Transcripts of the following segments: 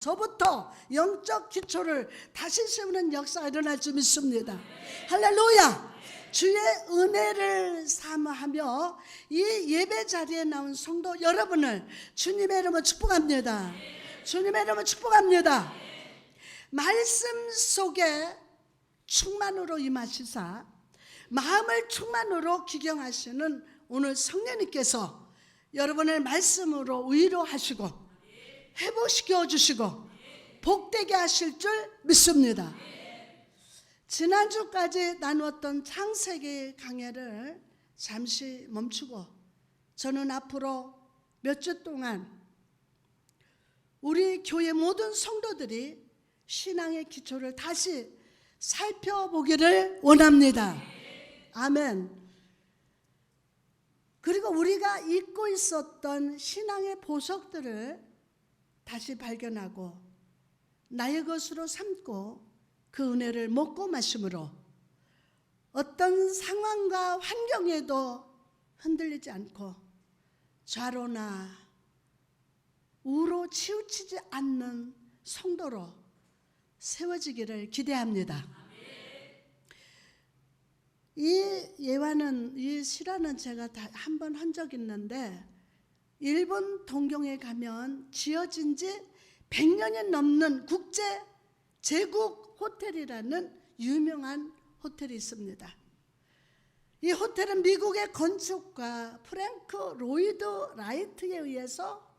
저부터 영적 기초를 다시 세우는 역사가 일어날 줄 믿습니다. 할렐루야. 주의 은혜를 사모하며 이 예배 자리에 나온 성도 여러분을 주님의 이름으로 축복합니다. 주님의 이름으로 축복합니다. 말씀 속에 충만으로 임하시사 마음을 충만으로 기경하시는 오늘 성령님께서 여러분을 말씀으로 위로하시고 회복시켜 주시고 복되게 하실 줄 믿습니다. 지난주까지 나누었던 창세기 강해를 잠시 멈추고 저는 앞으로 몇 주 동안 우리 교회 모든 성도들이 신앙의 기초를 다시 살펴보기를 원합니다. 아멘. 그리고 우리가 잊고 있었던 신앙의 보석들을 다시 발견하고 나의 것으로 삼고 그 은혜를 먹고 마심으로 어떤 상황과 환경에도 흔들리지 않고 좌로나 우로 치우치지 않는 성도로 세워지기를 기대합니다. 이 실화는 제가 한 번 한 적 있는데 일본 동경에 가면 지어진 지 100년이 넘는 국제 제국 호텔이라는 유명한 호텔이 있습니다. 이 호텔은 미국의 건축가 프랭크 로이드 라이트에 의해서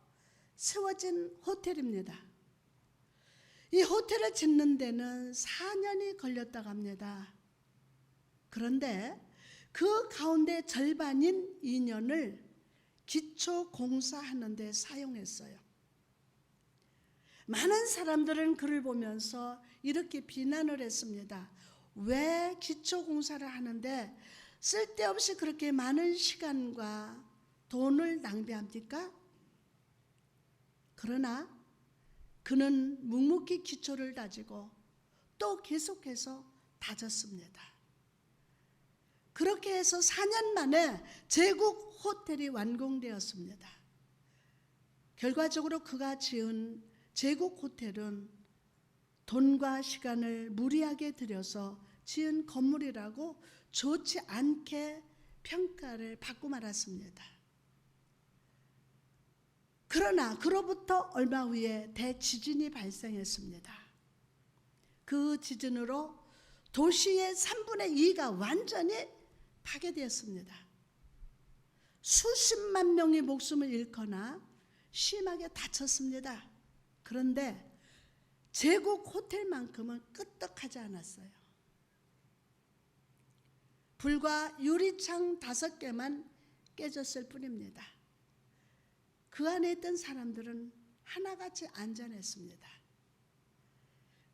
세워진 호텔입니다. 이 호텔을 짓는 데는 4년이 걸렸다고 합니다. 그런데 그 가운데 절반인 2년을 기초 공사하는 데 사용했어요. 많은 사람들은 그를 보면서 이렇게 비난을 했습니다. 왜 기초 공사를 하는데 쓸데없이 그렇게 많은 시간과 돈을 낭비합니까? 그러나 그는 묵묵히 기초를 다지고 또 계속해서 다졌습니다. 그렇게 해서 4년 만에 제국 호텔이 완공되었습니다. 결과적으로 그가 지은 제국 호텔은 돈과 시간을 무리하게 들여서 지은 건물이라고 좋지 않게 평가를 받고 말았습니다. 그러나 그로부터 얼마 후에 대지진이 발생했습니다. 그 지진으로 도시의 3분의 2가 완전히 파괴되었습니다. 수십만 명이 목숨을 잃거나 심하게 다쳤습니다. 그런데 제국 호텔만큼은 끄떡하지 않았어요. 불과 유리창 5개만 깨졌을 뿐입니다. 그 안에 있던 사람들은 하나같이 안전했습니다.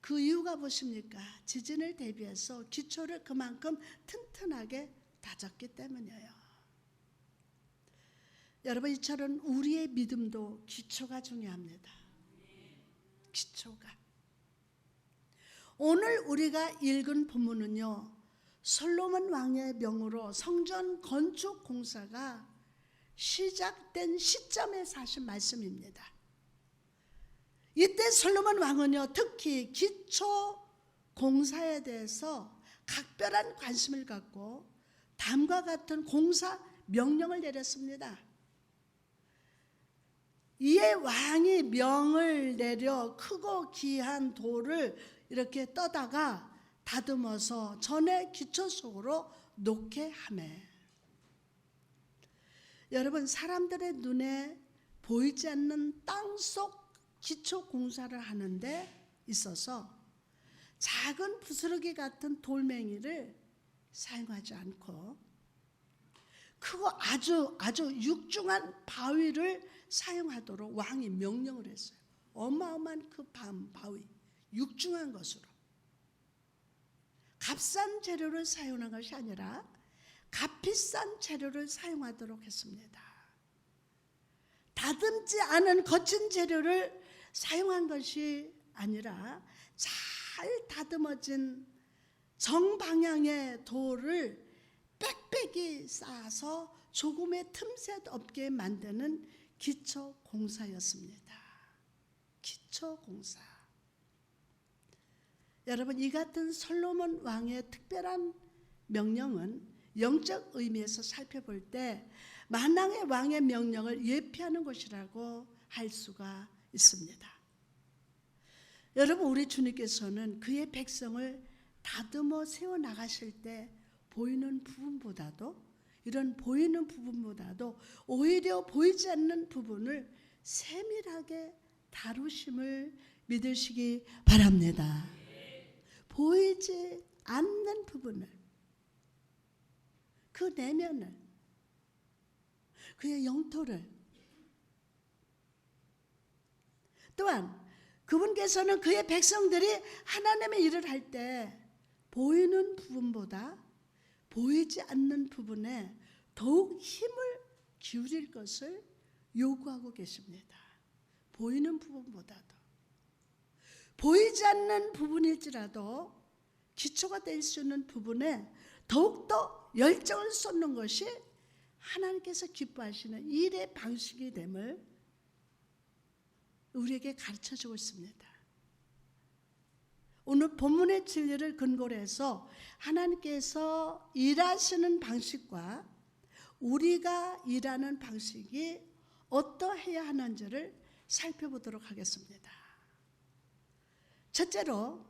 그 이유가 무엇입니까? 지진을 대비해서 기초를 그만큼 튼튼하게 다졌기 때문이에요. 여러분, 이처럼 우리의 믿음도 기초가 중요합니다. 기초가. 오늘 우리가 읽은 본문은요, 솔로몬 왕의 명으로 성전 건축 공사가 시작된 시점에서 하신 말씀입니다. 이때 솔로몬 왕은요, 특히 기초 공사에 대해서 각별한 관심을 갖고 다음과 같은 공사 명령을 내렸습니다. 이에 왕이 명을 내려 크고 귀한 돌을 이렇게 떠다가 다듬어서 전의 기초 속으로 놓게 하매. 여러분, 사람들의 눈에 보이지 않는 땅속 기초 공사를 하는데 있어서 작은 부스러기 같은 돌멩이를 사용하지 않고 크고 아주 육중한 바위를 사용하도록 왕이 명령을 했어요. 어마어마한 그 바위, 육중한 것으로. 값싼 재료를 사용한 것이 아니라 값비싼 재료를 사용하도록 했습니다. 다듬지 않은 거친 재료를 사용한 것이 아니라 잘 다듬어진 정방향의 돌을 빽빽이 쌓아서 조금의 틈새 없게 만드는 기초 공사였습니다. 기초. 기초 공사. 여러분, 이 같은 솔로몬 왕의 특별한 명령은 영적 의미에서 살펴볼 때 만왕의 왕의 명령을 예표하는 것이라고 할 수가 있습니다. 여러분, 우리 주님께서는 그의 백성을 다듬어 세워나가실 때 보이는 부분보다도, 이런 보이는 부분보다도 오히려 보이지 않는 부분을 세밀하게 다루심을 믿으시기 바랍니다. 보이지 않는 부분을, 그 내면을, 그의 영토를, 또한 그분께서는 그의 백성들이 하나님의 일을 할 때 보이는 부분보다 보이지 않는 부분에 더욱 힘을 기울일 것을 요구하고 계십니다. 보이는 부분보다도. 보이지 않는 부분일지라도 기초가 될 수 있는 부분에 더욱더 열정을 쏟는 것이 하나님께서 기뻐하시는 일의 방식이 됨을 우리에게 가르쳐주고 있습니다. 오늘 본문의 진리를 근거로 해서 하나님께서 일하시는 방식과 우리가 일하는 방식이 어떠해야 하는지를 살펴보도록 하겠습니다. 첫째로,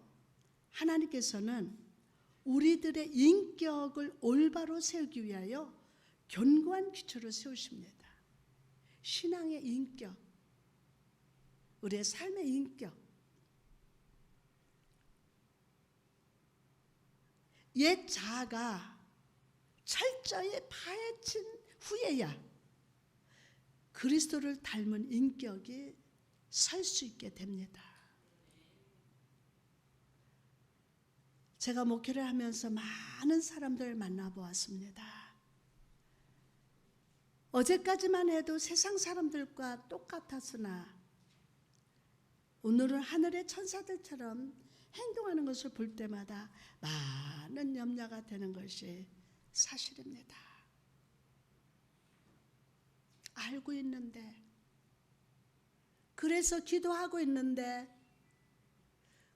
하나님께서는 우리들의 인격을 올바로 세우기 위하여 견고한 기초를 세우십니다. 신앙의 인격, 우리의 삶의 인격, 옛 자아가 철저히 파헤친 후에야 그리스도를 닮은 인격이 설 수 있게 됩니다. 제가 목회를 하면서 많은 사람들을 만나보았습니다. 어제까지만 해도 세상 사람들과 똑같았으나 오늘은 하늘의 천사들처럼 행동하는 것을 볼 때마다 많은 염려가 되는 것이 사실입니다. 알고 있는데, 그래서 기도하고 있는데,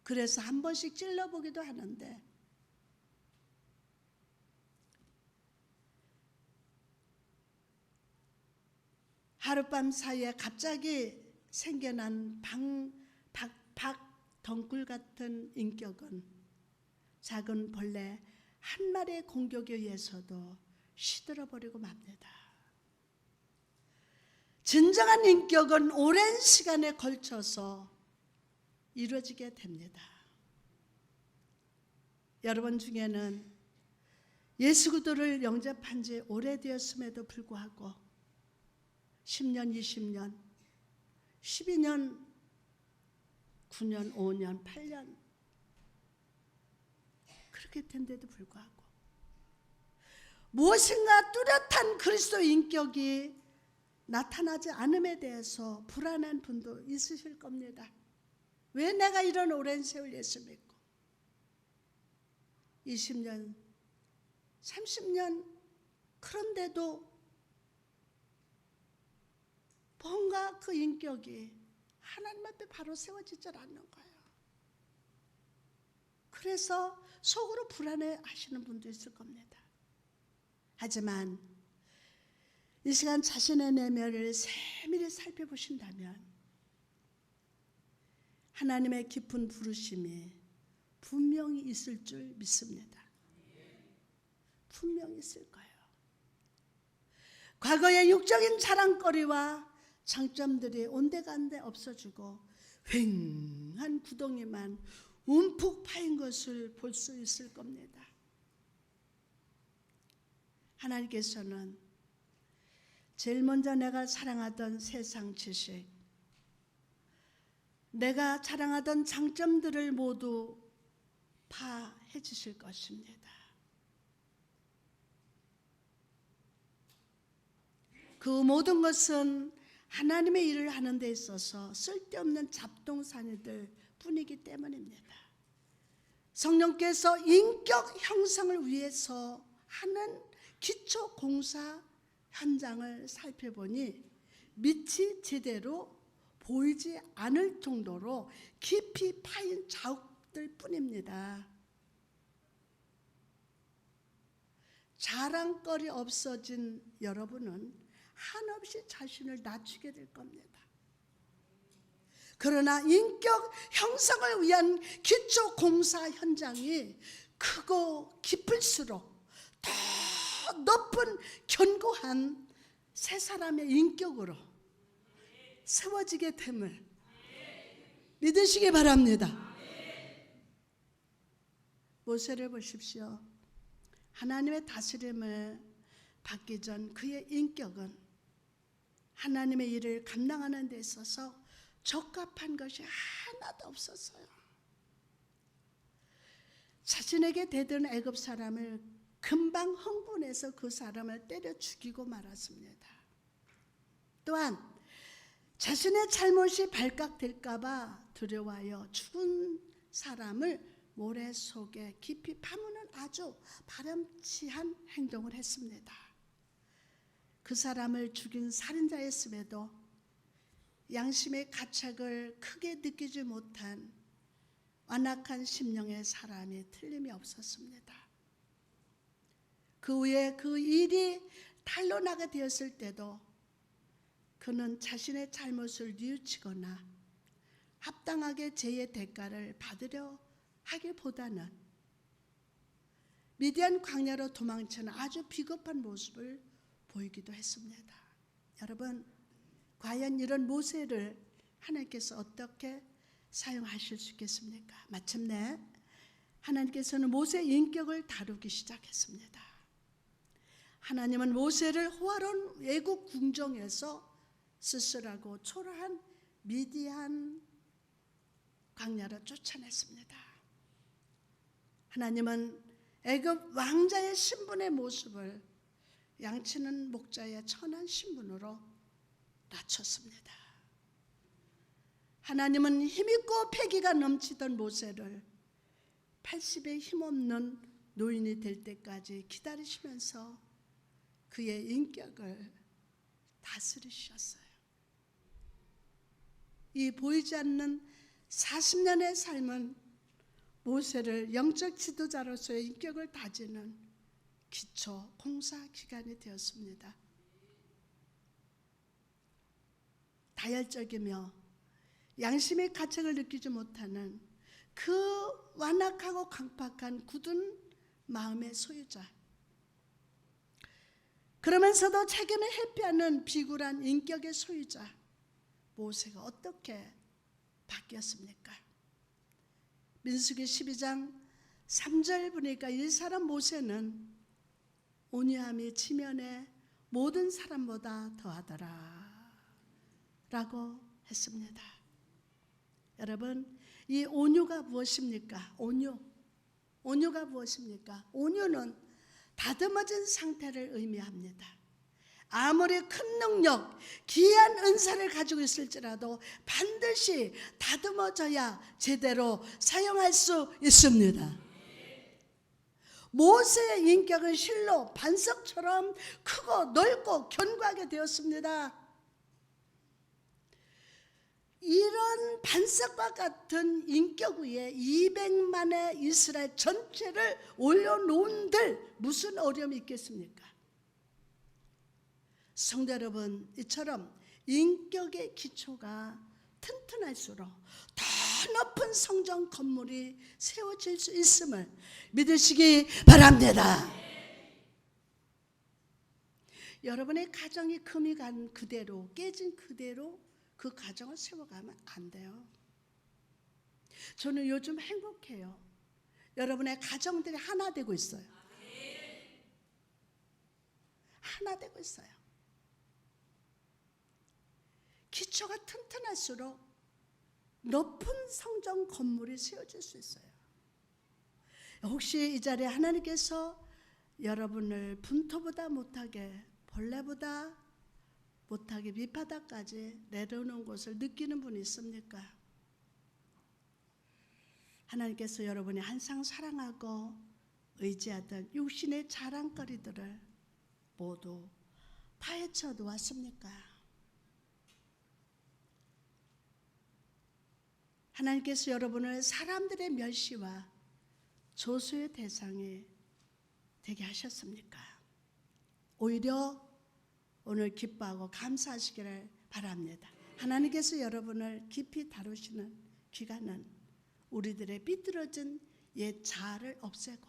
그래서 한 번씩 찔러보기도 하는데, 하룻밤 사이에 갑자기 생겨난 덩굴 같은 인격은 작은 벌레 한 마리의 공격에 의해서도 시들어버리고 맙니다. 진정한 인격은 오랜 시간에 걸쳐서 이루어지게 됩니다. 여러분 중에는 예수 그리스도를 영접한 지 오래되었음에도 불구하고 10년, 20년, 12년, 9년, 5년, 8년 그렇게 된데도 불구하고 무엇인가 뚜렷한 그리스도 인격이 나타나지 않음에 대해서 불안한 분도 있으실 겁니다. 왜 내가 이런 오랜 세월 예수 믿고 20년, 30년 그런데도 뭔가 그 인격이 하나님 앞에 바로 세워지질 않는 거예요. 그래서 속으로 불안해 하시는 분도 있을 겁니다. 하지만 이 시간 자신의 내면을 세밀히 살펴보신다면 하나님의 깊은 부르심이 분명히 있을 줄 믿습니다. 분명히 있을 거예요. 과거의 육적인 자랑거리와 장점들이 온데간데 없어지고 휑한 구덩이만 움푹 파인 것을 볼 수 있을 겁니다. 하나님께서는 제일 먼저 내가 사랑하던 세상 지식, 내가 자랑하던 장점들을 모두 파해 주실 것입니다. 그 모든 것은 하나님의 일을 하는 데 있어서 쓸데없는 잡동사니들 뿐이기 때문입니다. 성령께서 인격 형성을 위해서 하는 기초 공사 현장을 살펴보니 밑이 제대로 보이지 않을 정도로 깊이 파인 자국들 뿐입니다. 자랑거리 없어진 여러분은 한없이 자신을 낮추게 될 겁니다. 그러나 인격 형성을 위한 기초 공사 현장이 크고 깊을수록 더 높은 견고한 새 사람의 인격으로 세워지게 됨을 믿으시기 바랍니다. 모세를 보십시오. 하나님의 다스림을 받기 전 그의 인격은 하나님의 일을 감당하는 데 있어서 적합한 것이 하나도 없었어요. 자신에게 대든 애굽 사람을 금방 흥분해서 그 사람을 때려 죽이고 말았습니다. 또한 자신의 잘못이 발각될까 봐 두려워하여 죽은 사람을 모래 속에 깊이 파묻는 아주 바람직한 행동을 했습니다. 그 사람을 죽인 살인자였음에도 양심의 가책을 크게 느끼지 못한 완악한 심령의 사람이 틀림이 없었습니다. 그 후에 그 일이 탄로나게 되었을 때도 그는 자신의 잘못을 뉘우치거나 합당하게 죄의 대가를 받으려 하기보다는 미디안 광야로 도망치는 아주 비겁한 모습을 보이기도 했습니다. 여러분, 과연 이런 모세를 하나님께서 어떻게 사용하실 수 있겠습니까? 마침내 하나님께서는 모세의 인격을 다루기 시작했습니다. 하나님은 모세를 호화로운 외국 궁정에서 쓸쓸하고 초라한 미디안 광야로 쫓아냈습니다. 하나님은 애굽 왕자의 신분의 모습을 양치는 목자의 천한 신분으로 낮췄습니다. 하나님은 힘있고 패기가 넘치던 모세를 80의 힘없는 노인이 될 때까지 기다리시면서 그의 인격을 다스리셨어요. 이 보이지 않는 40년의 삶은 모세를 영적 지도자로서의 인격을 다지는 기초 공사 기간이 되었습니다. 다혈적이며 양심의 가책을 느끼지 못하는 그 완악하고 강팍한 굳은 마음의 소유자, 그러면서도 책임을 회피하는 비굴한 인격의 소유자 모세가 어떻게 바뀌었습니까? 민수기 12장 3절 보니까 이 사람 모세는 온유함이 지면에 모든 사람보다 더하더라 라고 했습니다. 여러분, 이 온유가 무엇입니까? 온유가 무엇입니까? 온유는 다듬어진 상태를 의미합니다. 아무리 큰 능력, 귀한 은사를 가지고 있을지라도 반드시 다듬어져야 제대로 사용할 수 있습니다. 모세의 인격은 실로 반석처럼 크고 넓고 견고하게 되었습니다. 이런 반석과 같은 인격 위에 200만의 이스라엘 전체를 올려놓은들 무슨 어려움이 있겠습니까? 성도 여러분, 이처럼 인격의 기초가 튼튼할수록 더 높은 성전 건물이 세워질 수 있음을 믿으시기 바랍니다. 여러분의 가정이 금이 간 그대로, 깨진 그대로 그 가정을 세워가면 안 돼요. 저는 요즘 행복해요. 여러분의 가정들이 하나 되고 있어요. 하나 되고 있어요. 기초가 튼튼할수록 높은 성전 건물이 세워질 수 있어요. 혹시 이 자리에 하나님께서 여러분을 분토보다 못하게, 벌레보다 못하게 밑바닥까지 내려오는 것을 느끼는 분이 있습니까? 하나님께서 여러분이 항상 사랑하고 의지하던 육신의 자랑거리들을 모두 파헤쳐 놓았습니까? 하나님께서 여러분을 사람들의 멸시와 조소의 대상이 되게 하셨습니까? 오히려 오늘 기뻐하고 감사하시기를 바랍니다. 하나님께서 여러분을 깊이 다루시는 기간은 우리들의 삐뚤어진 옛 자아를 없애고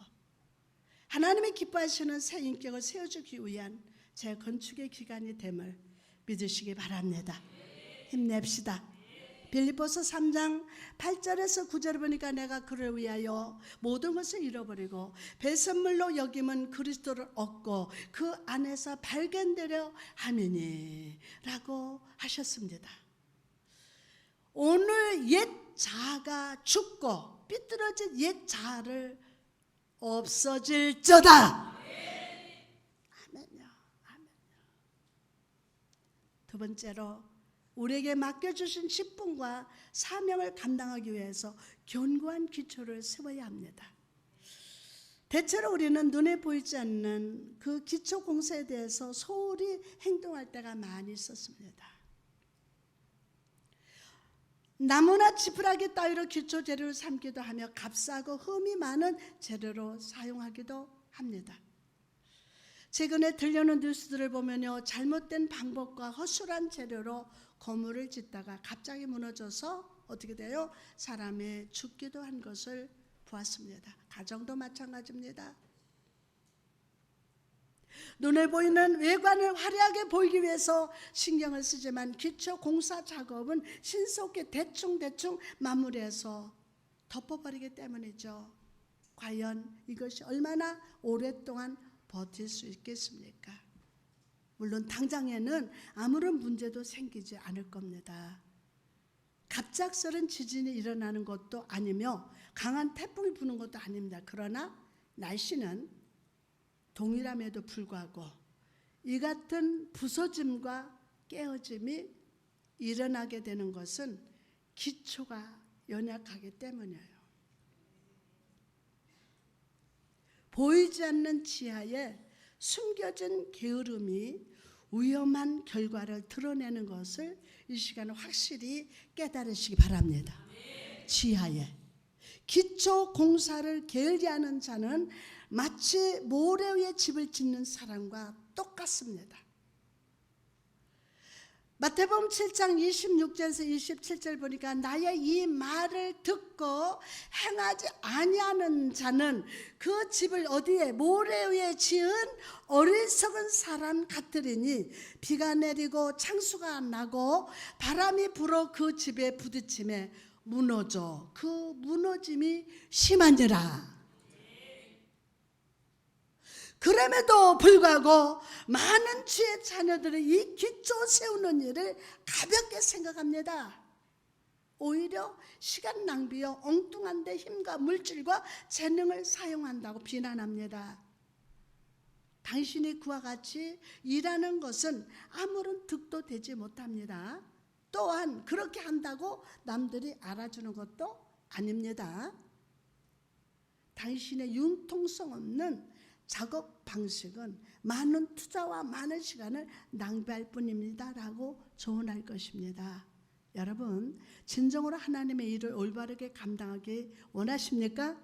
하나님이 기뻐하시는 새 인격을 세워주기 위한 재건축의 기간이 됨을 믿으시기 바랍니다. 힘냅시다. 빌립보서 3장 8절에서 9절을 보니까 내가 그를 위하여 모든 것을 잃어버리고 배설물로 여김은 그리스도를 얻고 그 안에서 발견되려 함이니 라고 하셨습니다. 오늘 옛 자아가 죽고 삐뚤어진 옛 자아를 없어질저다. 아멘요. 아멘. 두 번째로 우리에게 맡겨주신 직분과 사명을 감당하기 위해서 견고한 기초를 세워야 합니다. 대체로 우리는 눈에 보이지 않는 그 기초 공사에 대해서 소홀히 행동할 때가 많이 있었습니다. 나무나 지푸라기 따위로 기초 재료를 삼기도 하며 값싸고 흠이 많은 재료로 사용하기도 합니다. 최근에 들려오는 뉴스들을 보면요, 잘못된 방법과 허술한 재료로 건물을 짓다가 갑자기 무너져서 어떻게 돼요? 사람이 죽기도 한 것을 보았습니다. 가정도 마찬가지입니다. 눈에 보이는 외관을 화려하게 보이기 위해서 신경을 쓰지만 기초 공사 작업은 신속히 대충 마무리해서 덮어버리기 때문이죠. 과연 이것이 얼마나 오랫동안 버틸 수 있겠습니까? 물론 당장에는 아무런 문제도 생기지 않을 겁니다. 갑작스런 지진이 일어나는 것도 아니며 강한 태풍이 부는 것도 아닙니다. 그러나 날씨는 동일함에도 불구하고 이 같은 부서짐과 깨어짐이 일어나게 되는 것은 기초가 연약하기 때문이에요. 보이지 않는 지하에 숨겨진 게으름이 위험한 결과를 드러내는 것을 이 시간에 확실히 깨달으시기 바랍니다. 지하에 기초 공사를 게을리하는 자는 마치 모래 위에 집을 짓는 사람과 똑같습니다. 마태복음 7장 26절에서 27절 보니까 나의 이 말을 듣고 행하지 아니하는 자는 그 집을 어디에 모래 위에 지은 어리석은 사람 같으리니 비가 내리고 창수가 나고 바람이 불어 그 집에 부딪힘에 무너져 그 무너짐이 심하니라. 그럼에도 불구하고 많은 주의 자녀들이 이 기초 세우는 일을 가볍게 생각합니다. 오히려 시간 낭비요 엉뚱한 데 힘과 물질과 재능을 사용한다고 비난합니다. 당신이 그와 같이 일하는 것은 아무런 득도 되지 못합니다. 또한 그렇게 한다고 남들이 알아주는 것도 아닙니다. 당신의 융통성 없는 작업 방식은 많은 투자와 많은 시간을 낭비할 뿐입니다 라고 조언할 것입니다. 여러분, 진정으로 하나님의 일을 올바르게 감당하기 원하십니까?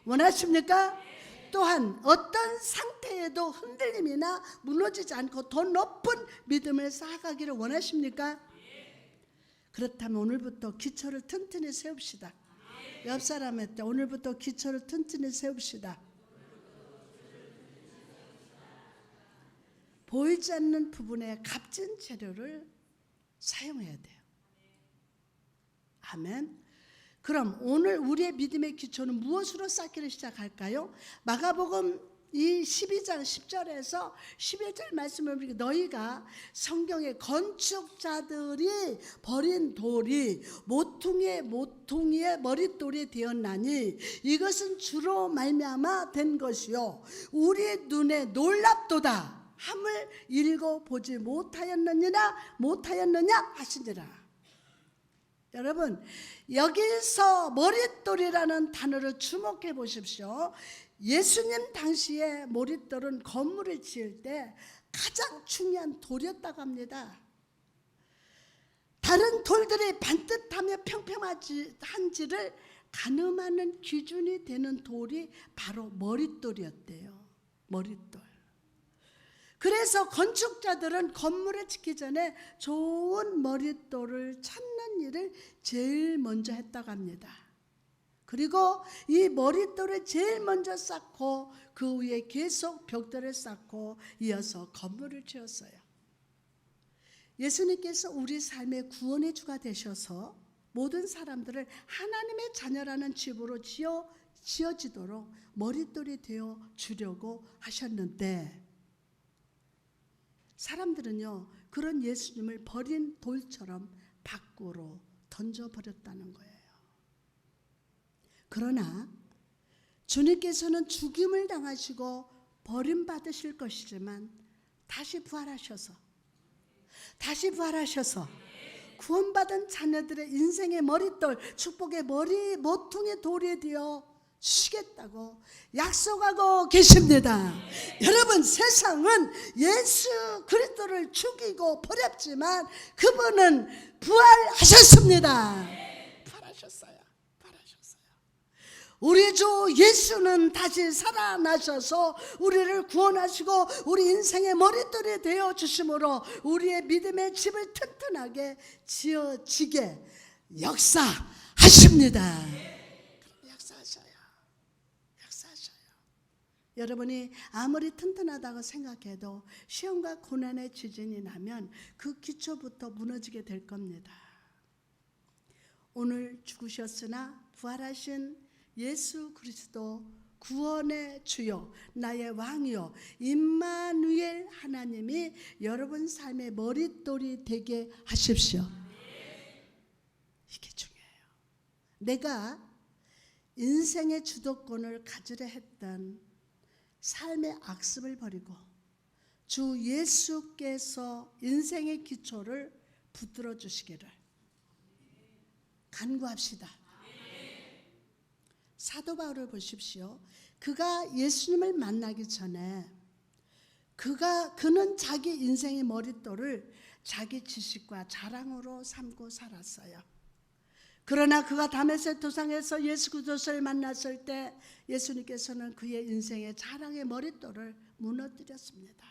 원하십니까? 또한 어떤 상태에도 흔들림이나 무너지지 않고 더 높은 믿음을 쌓아가기를 원하십니까? 그렇다면 오늘부터 기초를 튼튼히 세웁시다. 옆 사람한테 오늘부터 기초를 튼튼히 세웁시다. 보이지 않는 부분에 값진 재료를 사용해야 돼요. 아멘. 그럼 오늘 우리의 믿음의 기초는 무엇으로 쌓기를 시작할까요? 마가복음 이 12장 10절에서 11절 말씀을 보니까 너희가 성경의 건축자들이 버린 돌이 모퉁이의 머릿돌이 되었나니 이것은 주로 말미암아 된 것이요 우리 눈에 놀랍도다 함을 읽어보지 못하였느냐 하시니라. 여러분, 여기서 머릿돌이라는 단어를 주목해 보십시오. 예수님 당시에 머릿돌은 건물을 지을 때 가장 중요한 돌이었다고 합니다. 다른 돌들이 반듯하며 평평한지를 가늠하는 기준이 되는 돌이 바로 머릿돌이었대요. 머릿돌. 그래서 건축자들은 건물을 짓기 전에 좋은 머릿돌을 찾는 일을 제일 먼저 했다고 합니다. 그리고 이 머릿돌을 제일 먼저 쌓고 그 위에 계속 벽돌을 쌓고 이어서 건물을 지었어요. 예수님께서 우리 삶의 구원의 주가 되셔서 모든 사람들을 하나님의 자녀라는 집으로 지어지도록 머릿돌이 되어 주려고 하셨는데, 사람들은요 그런 예수님을 버린 돌처럼 밖으로 던져버렸다는 거예요. 그러나 주님께서는 죽임을 당하시고 버림받으실 것이지만 다시 부활하셔서 구원받은 자녀들의 인생의 머릿돌, 축복의 모퉁이 돌이 되어 주시겠다고 약속하고 계십니다. 여러분, 세상은 예수 그리스도를 죽이고 버렸지만 그분은 부활하셨습니다. 부활하셨어요. 우리 주 예수는 다시 살아나셔서 우리를 구원하시고 우리 인생의 머릿돌이 되어 주심으로 우리의 믿음의 집을 튼튼하게 지어지게 역사하십니다. 역사하셔요. 여러분이 아무리 튼튼하다고 생각해도 시험과 고난의 지진이 나면 그 기초부터 무너지게 될 겁니다. 오늘 죽으셨으나 부활하신 예수 그리스도 구원의 주요 나의 왕이요 임마누엘 하나님이 여러분 삶의 머릿돌이 되게 하십시오. 이게 중요해요. 내가 인생의 주도권을 가지려 했던 삶의 악습을 버리고 주 예수께서 인생의 기초를 붙들어 주시기를 간구합시다. 사도 바울을 보십시오. 그가 예수님을 만나기 전에 그는 자기 인생의 머릿돌을 자기 지식과 자랑으로 삼고 살았어요. 그러나 그가 다메섹 도상에서 예수 그리스도를 만났을 때 예수님께서는 그의 인생의 자랑의 머릿돌을 무너뜨렸습니다.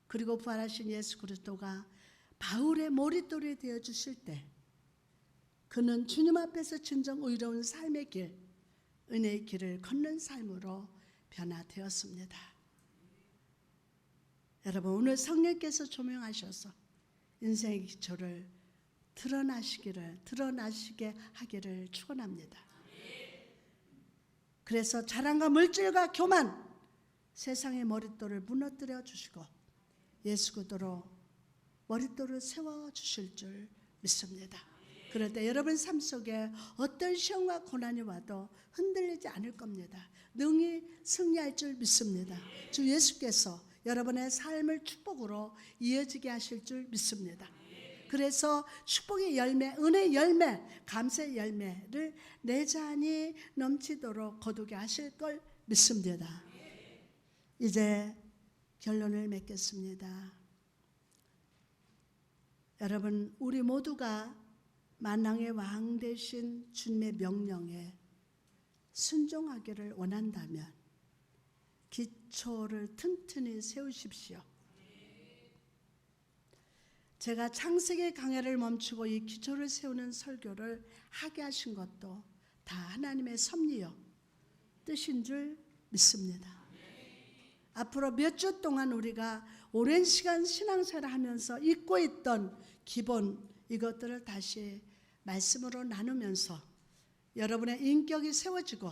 그리고 부활하신 예수 그리스도가 바울의 머릿돌이 되어 주실 때 그는 주님 앞에서 진정 의로운 삶의 길, 은혜의 길을 걷는 삶으로 변화되었습니다. 여러분, 오늘 성령께서 조명하셔서 인생의 기초를 드러나시게 하기를 축원합니다. 그래서 자랑과 물질과 교만, 세상의 머릿돌을 무너뜨려 주시고 예수 그리스도로 머릿돌을 세워 주실 줄 믿습니다. 그럴 때 여러분 삶 속에 어떤 시험과 고난이 와도 흔들리지 않을 겁니다. 능히 승리할 줄 믿습니다. 주 예수께서 여러분의 삶을 축복으로 이어지게 하실 줄 믿습니다. 그래서 축복의 열매, 은혜의 열매, 감사의 열매를 내 잔이 넘치도록 거두게 하실 걸 믿습니다. 이제 결론을 맺겠습니다. 여러분, 우리 모두가 만왕의 왕 되신 주님의 명령에 순종하기를 원한다면 기초를 튼튼히 세우십시오. 제가 창세기 강해를 멈추고 이 기초를 세우는 설교를 하게 하신 것도 다 하나님의 섭리요 뜻인 줄 믿습니다. 앞으로 몇 주 동안 우리가 오랜 시간 신앙생활을 하면서 잊고 있던 기본 이것들을 다시 말씀으로 나누면서 여러분의 인격이 세워지고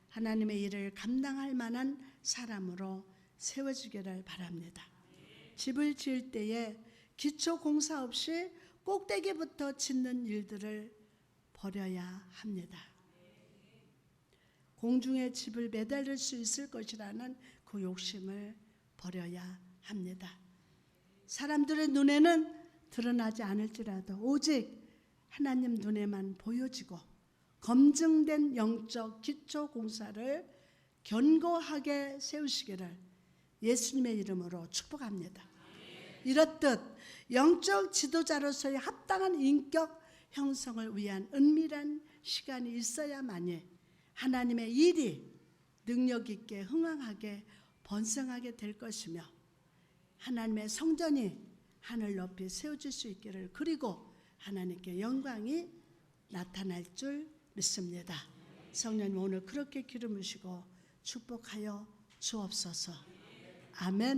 하나님의 일을 감당할 만한 사람으로 세워지기를 바랍니다. 집을 지을 때에 기초 공사 없이 꼭대기부터 짓는 일들을 버려야 합니다. 공중에 집을 매달릴 수 있을 것이라는 그 욕심을 버려야 합니다. 사람들의 눈에는 드러나지 않을지라도 오직 하나님 눈에만 보여지고 검증된 영적 기초 공사를 견고하게 세우시기를 예수님의 이름으로 축복합니다. 이렇듯 영적 지도자로서의 합당한 인격 형성을 위한 은밀한 시간이 있어야만이 하나님의 일이 능력 있게 흥황하게 번성하게 될 것이며 하나님의 성전이 하늘 높이 세워질 수 있기를, 그리고 하나님께 영광이 나타날 줄 믿습니다. 성령님 오늘 그렇게 기름으시고 축복하여 주옵소서. 아멘.